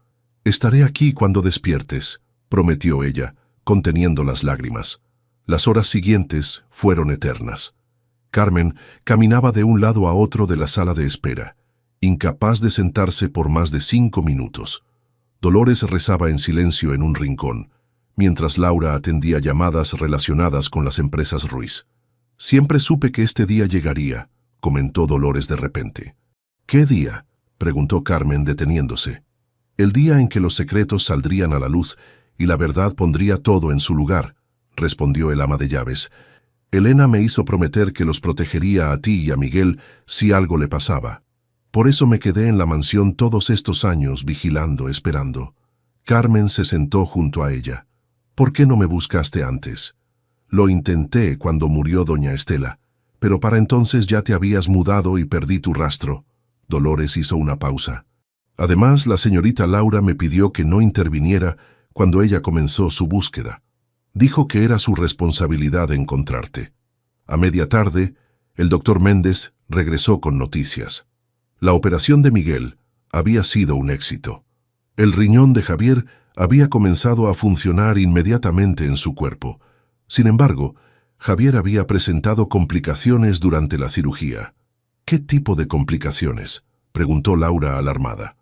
«Estaré aquí cuando despiertes», prometió ella, conteniendo las lágrimas. Las horas siguientes fueron eternas. Carmen caminaba de un lado a otro de la sala de espera, incapaz de sentarse por más de 5 minutos. Dolores rezaba en silencio en un rincón, mientras Laura atendía llamadas relacionadas con las empresas Ruiz. «Siempre supe que este día llegaría», comentó Dolores de repente. «¿Qué día?», preguntó Carmen deteniéndose. «El día en que los secretos saldrían a la luz y la verdad pondría todo en su lugar», respondió el ama de llaves. «Elena me hizo prometer que los protegería a ti y a Miguel si algo le pasaba. Por eso me quedé en la mansión todos estos años vigilando, esperando». Carmen se sentó junto a ella. «¿Por qué no me buscaste antes?» «Lo intenté cuando murió doña Estela, pero para entonces ya te habías mudado y perdí tu rastro». Dolores hizo una pausa. «Además, la señorita Laura me pidió que no interviniera cuando ella comenzó su búsqueda. Dijo que era su responsabilidad encontrarte». A media tarde, el doctor Méndez regresó con noticias. La operación de Miguel había sido un éxito. El riñón de Javier había comenzado a funcionar inmediatamente en su cuerpo. Sin embargo, Javier había presentado complicaciones durante la cirugía. «¿Qué tipo de complicaciones?», preguntó Laura alarmada.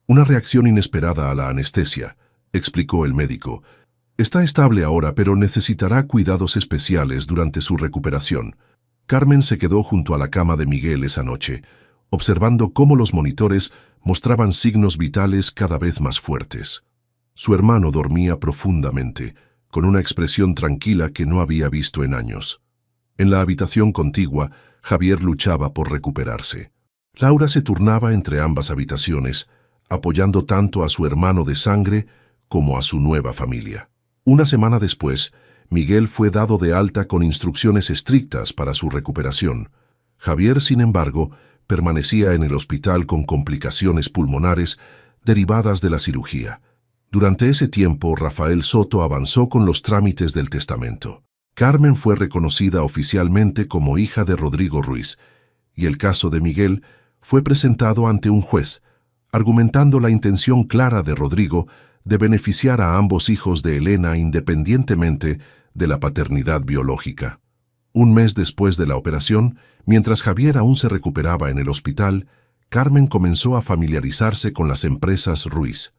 «Una reacción inesperada a la anestesia», explicó el médico. «Está estable ahora, pero necesitará cuidados especiales durante su recuperación». Carmen se quedó junto a la cama de Miguel esa noche, observando cómo los monitores mostraban signos vitales cada vez más fuertes. Su hermano dormía profundamente, con una expresión tranquila que no había visto en años. En la habitación contigua, Javier luchaba por recuperarse. Laura se turnaba entre ambas habitaciones, apoyando tanto a su hermano de sangre como a su nueva familia. Una semana después, Miguel fue dado de alta con instrucciones estrictas para su recuperación. Javier, sin embargo, permanecía en el hospital con complicaciones pulmonares derivadas de la cirugía. Durante ese tiempo, Rafael Soto avanzó con los trámites del testamento. Carmen fue reconocida oficialmente como hija de Rodrigo Ruiz, y el caso de Miguel fue presentado ante un juez, argumentando la intención clara de Rodrigo de beneficiar a ambos hijos de Elena independientemente de la paternidad biológica. Un mes después de la operación, mientras Javier aún se recuperaba en el hospital, Carmen comenzó a familiarizarse con las empresas Ruiz.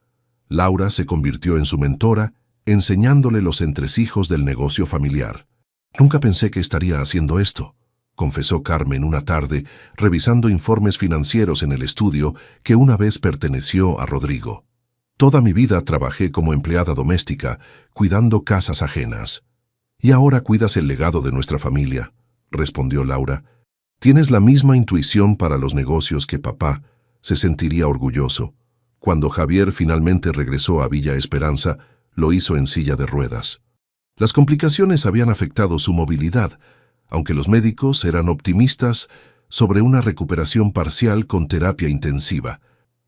Laura se convirtió en su mentora, enseñándole los entresijos del negocio familiar. «Nunca pensé que estaría haciendo esto», confesó Carmen una tarde, revisando informes financieros en el estudio que una vez perteneció a Rodrigo. «Toda mi vida trabajé como empleada doméstica, cuidando casas ajenas. Y ahora cuidas el legado de nuestra familia», respondió Laura. «Tienes la misma intuición para los negocios que papá. Se sentiría orgulloso». Cuando Javier finalmente regresó a Villa Esperanza, lo hizo en silla de ruedas. Las complicaciones habían afectado su movilidad, aunque los médicos eran optimistas sobre una recuperación parcial con terapia intensiva.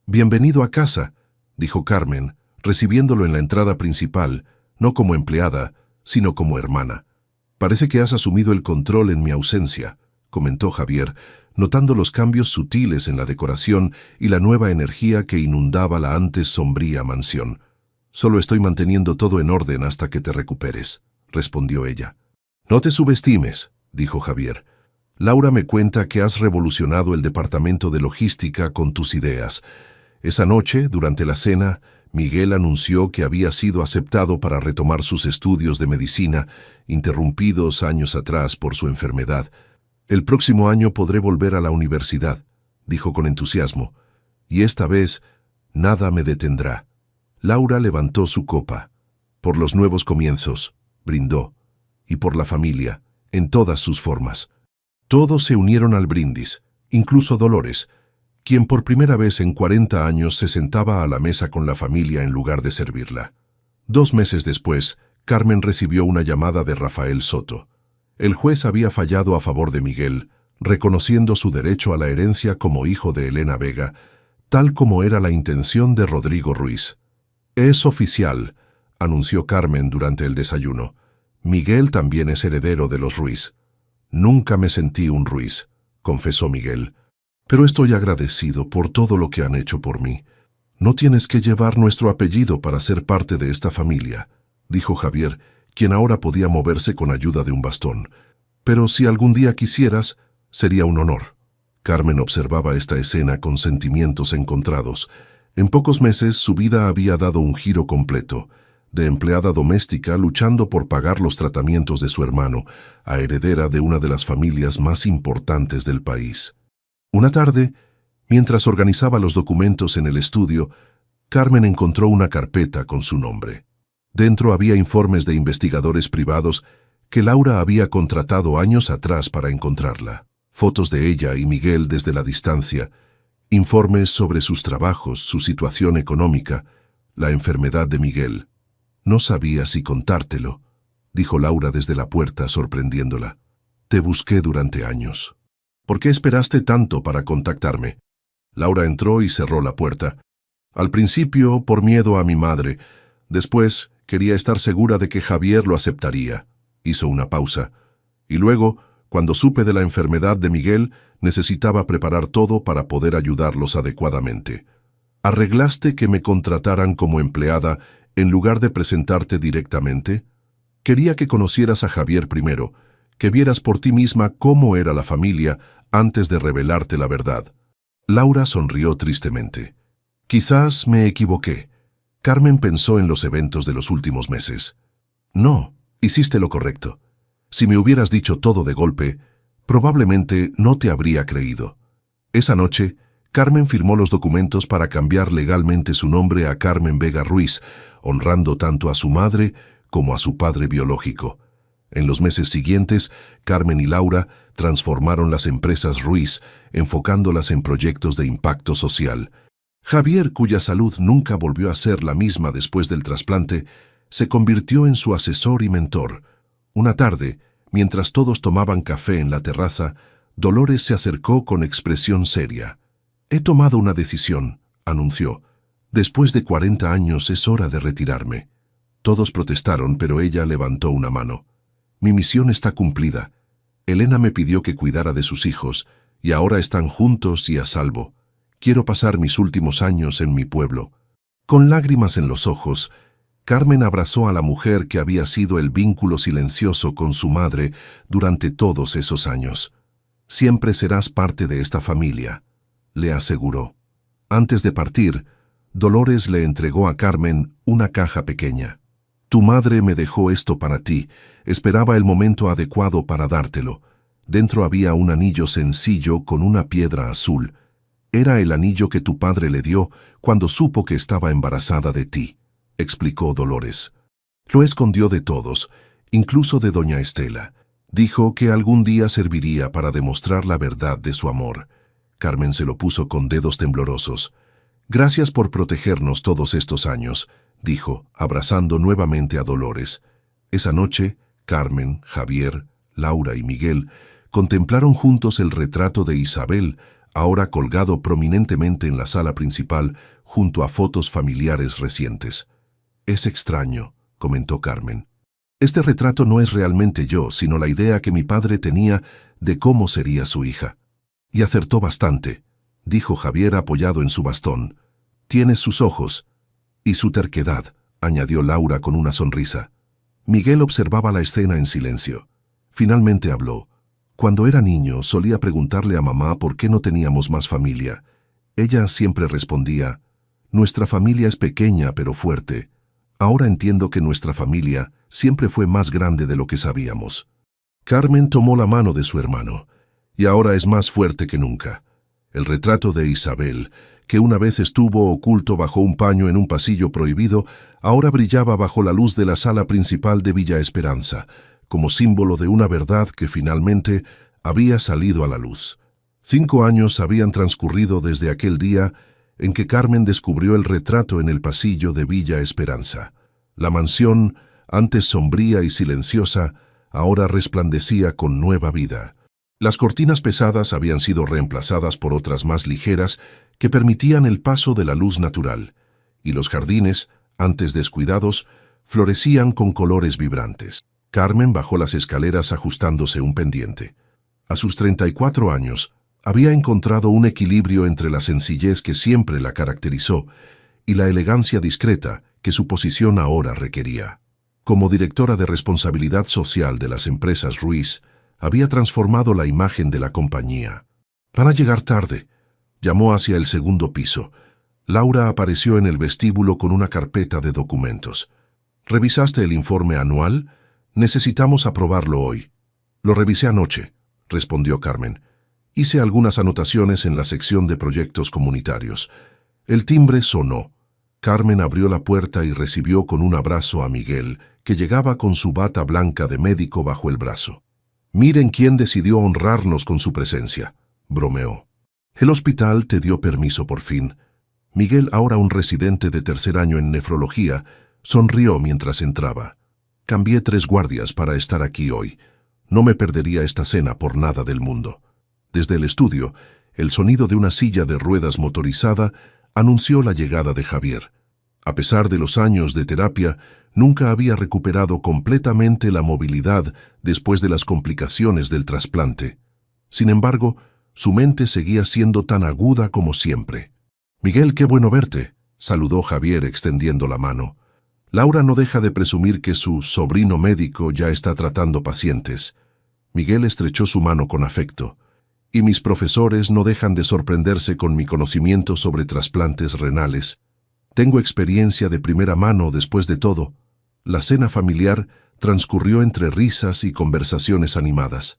«Bienvenido a casa», dijo Carmen, recibiéndolo en la entrada principal, no como empleada, sino como hermana. «Parece que has asumido el control en mi ausencia», comentó Javier, notando los cambios sutiles en la decoración y la nueva energía que inundaba la antes sombría mansión. «Solo estoy manteniendo todo en orden hasta que te recuperes», respondió ella. «No te subestimes», dijo Javier. «Laura me cuenta que has revolucionado el departamento de logística con tus ideas. Esa noche, durante la cena, Miguel anunció que había sido aceptado para retomar sus estudios de medicina, interrumpidos años atrás por su enfermedad. «El próximo año podré volver a la universidad», dijo con entusiasmo, «y esta vez nada me detendrá». Laura levantó su copa. «Por los nuevos comienzos», brindó, «y por la familia, en todas sus formas». Todos se unieron al brindis, incluso Dolores, quien por primera vez en 40 años se sentaba a la mesa con la familia en lugar de servirla. 2 meses después, Carmen recibió una llamada de Rafael Soto. El juez había fallado a favor de Miguel, reconociendo su derecho a la herencia como hijo de Elena Vega, tal como era la intención de Rodrigo Ruiz. «Es oficial», anunció Carmen durante el desayuno. «Miguel también es heredero de los Ruiz». «Nunca me sentí un Ruiz», confesó Miguel. «Pero estoy agradecido por todo lo que han hecho por mí. No tienes que llevar nuestro apellido para ser parte de esta familia», dijo Javier, quien ahora podía moverse con ayuda de un bastón. «Pero si algún día quisieras, sería un honor». Carmen observaba esta escena con sentimientos encontrados. En pocos meses su vida había dado un giro completo, de empleada doméstica luchando por pagar los tratamientos de su hermano, a heredera de una de las familias más importantes del país. Una tarde, mientras organizaba los documentos en el estudio, Carmen encontró una carpeta con su nombre. Dentro había informes de investigadores privados que Laura había contratado años atrás para encontrarla. Fotos de ella y Miguel desde la distancia, informes sobre sus trabajos, su situación económica, la enfermedad de Miguel. «No sabía si contártelo», dijo Laura desde la puerta, sorprendiéndola. «Te busqué durante años». «¿Por qué esperaste tanto para contactarme?» Laura entró y cerró la puerta. «Al principio, por miedo a mi madre. Después, quería estar segura de que Javier lo aceptaría». Hizo una pausa. «Y luego, cuando supe de la enfermedad de Miguel, necesitaba preparar todo para poder ayudarlos adecuadamente. ¿Arreglaste que me contrataran como empleada en lugar de presentarte directamente? Quería que conocieras a Javier primero, que vieras por ti misma cómo era la familia antes de revelarte la verdad». Laura sonrió tristemente. «Quizás me equivoqué». Carmen pensó en los eventos de los últimos meses. «No, hiciste lo correcto. Si me hubieras dicho todo de golpe, probablemente no te habría creído. Esa noche, Carmen firmó los documentos para cambiar legalmente su nombre a Carmen Vega Ruiz, honrando tanto a su madre como a su padre biológico. En los meses siguientes, Carmen y Laura transformaron las empresas Ruiz, enfocándolas en proyectos de impacto social. Javier, cuya salud nunca volvió a ser la misma después del trasplante, se convirtió en su asesor y mentor. Una tarde, mientras todos tomaban café en la terraza, Dolores se acercó con expresión seria. «He tomado una decisión», anunció. «Después de 40 años es hora de retirarme». Todos protestaron, pero ella levantó una mano. «Mi misión está cumplida. Elena me pidió que cuidara de sus hijos, y ahora están juntos y a salvo. Quiero pasar mis últimos años en mi pueblo». Con lágrimas en los ojos, Carmen abrazó a la mujer que había sido el vínculo silencioso con su madre durante todos esos años. «Siempre serás parte de esta familia», le aseguró. Antes de partir, Dolores le entregó a Carmen una caja pequeña. «Tu madre me dejó esto para ti. Esperaba el momento adecuado para dártelo». Dentro había un anillo sencillo con una piedra azul. «Era el anillo que tu padre le dio cuando supo que estaba embarazada de ti», explicó Dolores. Lo escondió de todos, incluso de doña Estela. Dijo que algún día serviría para demostrar la verdad de su amor. Carmen se lo puso con dedos temblorosos. «Gracias por protegernos todos estos años», dijo, abrazando nuevamente a Dolores. Esa noche, Carmen, Javier, Laura y Miguel contemplaron juntos el retrato de Isabel, ahora colgado prominentemente en la sala principal, junto a fotos familiares recientes. «Es extraño», comentó Carmen. «Este retrato no es realmente yo, sino la idea que mi padre tenía de cómo sería su hija». «Y acertó bastante», dijo Javier apoyado en su bastón. «Tienes sus ojos y su terquedad», añadió Laura con una sonrisa. Miguel observaba la escena en silencio. Finalmente habló. «Cuando era niño solía preguntarle a mamá por qué no teníamos más familia. Ella siempre respondía, nuestra familia es pequeña pero fuerte. Ahora entiendo que nuestra familia siempre fue más grande de lo que sabíamos». Carmen tomó la mano de su hermano. «Y ahora es más fuerte que nunca». El retrato de Isabel, que una vez estuvo oculto bajo un paño en un pasillo prohibido, ahora brillaba bajo la luz de la sala principal de Villa Esperanza, como símbolo de una verdad que finalmente había salido a la luz. 5 años habían transcurrido desde aquel día en que Carmen descubrió el retrato en el pasillo de Villa Esperanza. La mansión, antes sombría y silenciosa, ahora resplandecía con nueva vida. Las cortinas pesadas habían sido reemplazadas por otras más ligeras que permitían el paso de la luz natural, y los jardines, antes descuidados, florecían con colores vibrantes. Carmen bajó las escaleras ajustándose un pendiente. A sus 34 años, había encontrado un equilibrio entre la sencillez que siempre la caracterizó y la elegancia discreta que su posición ahora requería. Como directora de responsabilidad social de las empresas Ruiz, había transformado la imagen de la compañía. «Van a llegar tarde», llamó hacia el segundo piso. Laura apareció en el vestíbulo con una carpeta de documentos. «¿Revisaste el informe anual? Necesitamos aprobarlo hoy». «Lo revisé anoche», respondió Carmen. «Hice algunas anotaciones en la sección de proyectos comunitarios». El timbre sonó. Carmen abrió la puerta y recibió con un abrazo a Miguel, que llegaba con su bata blanca de médico bajo el brazo. «Miren quién decidió honrarnos con su presencia», bromeó. «El hospital te dio permiso por fin». Miguel, ahora un residente de 3er año en nefrología, sonrió mientras entraba. «Cambié 3 guardias para estar aquí hoy. No me perdería esta cena por nada del mundo». Desde el estudio, el sonido de una silla de ruedas motorizada anunció la llegada de Javier. A pesar de los años de terapia, nunca había recuperado completamente la movilidad después de las complicaciones del trasplante. Sin embargo, su mente seguía siendo tan aguda como siempre. «Miguel, qué bueno verte», saludó Javier extendiendo la mano. «Laura no deja de presumir que su sobrino médico ya está tratando pacientes». Miguel estrechó su mano con afecto. «Y mis profesores no dejan de sorprenderse con mi conocimiento sobre trasplantes renales. Tengo experiencia de primera mano después de todo». La cena familiar transcurrió entre risas y conversaciones animadas.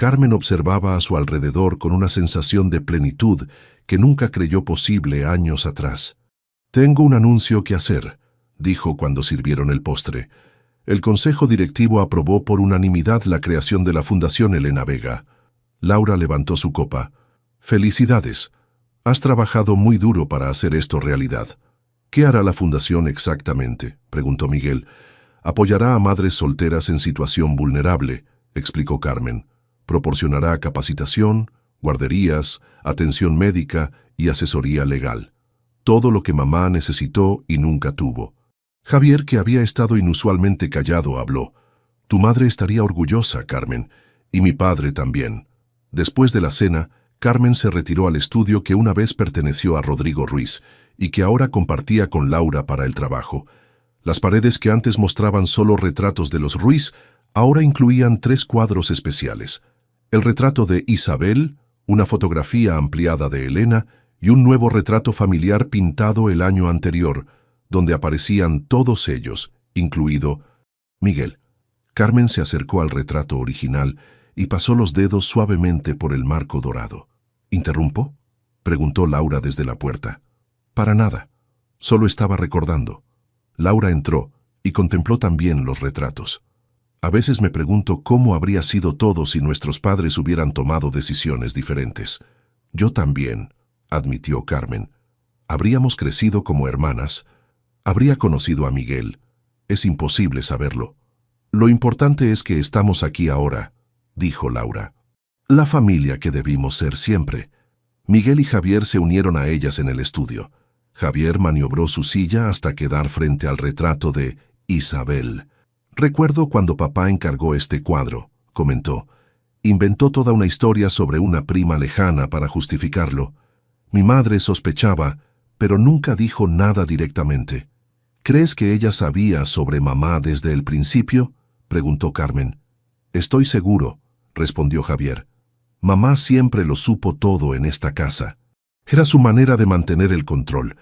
Carmen observaba a su alrededor con una sensación de plenitud que nunca creyó posible años atrás. «Tengo un anuncio que hacer», dijo cuando sirvieron el postre. El consejo directivo aprobó por unanimidad la creación de la Fundación Elena Vega. Laura levantó su copa. «Felicidades. Has trabajado muy duro para hacer esto realidad». «¿Qué hará la Fundación exactamente?», preguntó Miguel. «Apoyará a madres solteras en situación vulnerable», explicó Carmen. «Proporcionará capacitación, guarderías, atención médica y asesoría legal. Todo lo que mamá necesitó y nunca tuvo». Javier, que había estado inusualmente callado, habló. «Tu madre estaría orgullosa, Carmen, y mi padre también». Después de la cena, Carmen se retiró al estudio que una vez perteneció a Rodrigo Ruiz y que ahora compartía con Laura para el trabajo. Las paredes que antes mostraban solo retratos de los Ruiz ahora incluían 3 cuadros especiales: el retrato de Isabel, una fotografía ampliada de Elena y un nuevo retrato familiar pintado el año anterior, donde aparecían todos ellos, incluido Miguel. Carmen se acercó al retrato original y pasó los dedos suavemente por el marco dorado. «¿Interrumpo?», preguntó Laura desde la puerta. «Para nada. Solo estaba recordando». Laura entró y contempló también los retratos. «A veces me pregunto cómo habría sido todo si nuestros padres hubieran tomado decisiones diferentes». «Yo también», admitió Carmen. «Habríamos crecido como hermanas. Habría conocido a Miguel. Es imposible saberlo. Lo importante es que estamos aquí ahora», dijo Laura. «La familia que debimos ser siempre». Miguel y Javier se unieron a ellas en el estudio. Javier maniobró su silla hasta quedar frente al retrato de Isabel. «Recuerdo cuando papá encargó este cuadro», comentó. «Inventó toda una historia sobre una prima lejana para justificarlo. Mi madre sospechaba, pero nunca dijo nada directamente». «¿Crees que ella sabía sobre mamá desde el principio?», preguntó Carmen. «Estoy seguro», respondió Javier. «Mamá siempre lo supo todo en esta casa». Era su manera de mantener el control.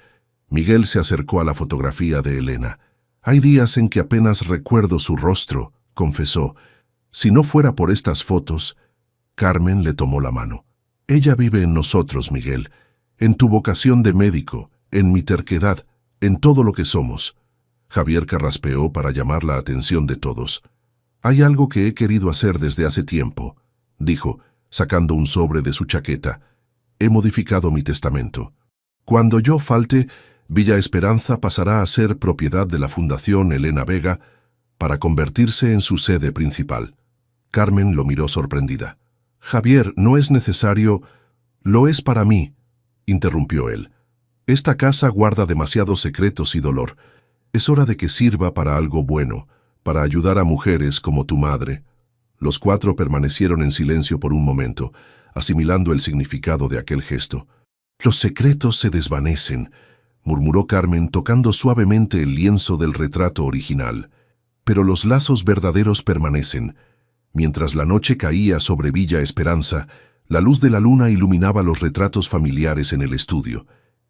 Miguel se acercó a la fotografía de Elena. «Hay días en que apenas recuerdo su rostro», confesó. «Si no fuera por estas fotos». Carmen le tomó la mano. «Ella vive en nosotros, Miguel, en tu vocación de médico, en mi terquedad, en todo lo que somos». Javier carraspeó para llamar la atención de todos. «Hay algo que he querido hacer desde hace tiempo», dijo, sacando un sobre de su chaqueta. «He modificado mi testamento. Cuando yo falte, Villa Esperanza pasará a ser propiedad de la Fundación Elena Vega para convertirse en su sede principal». Carmen lo miró sorprendida. «Javier, no es necesario». «Lo es para mí», interrumpió él. «Esta casa guarda demasiados secretos y dolor. Es hora de que sirva para algo bueno, para ayudar a mujeres como tu madre». Los 4 permanecieron en silencio por un momento, asimilando el significado de aquel gesto. «Los secretos se desvanecen», murmuró Carmen tocando suavemente el lienzo del retrato original. «Pero los lazos verdaderos permanecen». Mientras la noche caía sobre Villa Esperanza, la luz de la luna iluminaba los retratos familiares en el estudio.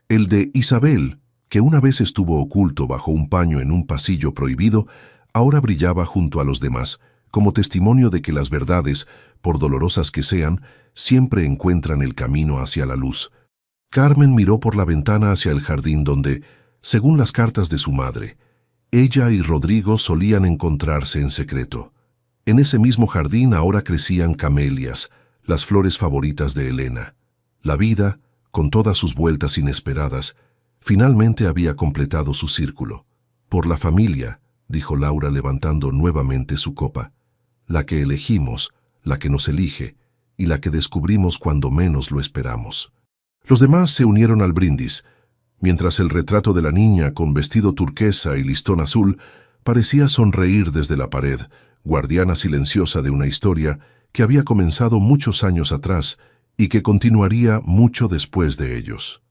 El de Isabel, que una vez estuvo oculto bajo un paño en un pasillo prohibido, ahora brillaba junto a los demás, como testimonio de que las verdades, por dolorosas que sean, siempre encuentran el camino hacia la luz. Carmen miró por la ventana hacia el jardín donde, según las cartas de su madre, ella y Rodrigo solían encontrarse en secreto. En ese mismo jardín ahora crecían camelias, las flores favoritas de Elena. La vida, con todas sus vueltas inesperadas, finalmente había completado su círculo. «Por la familia», dijo Laura levantando nuevamente su copa. «La que elegimos, la que nos elige, y la que descubrimos cuando menos lo esperamos». Los demás se unieron al brindis, mientras el retrato de la niña con vestido turquesa y listón azul parecía sonreír desde la pared, guardiana silenciosa de una historia que había comenzado muchos años atrás y que continuaría mucho después de ellos.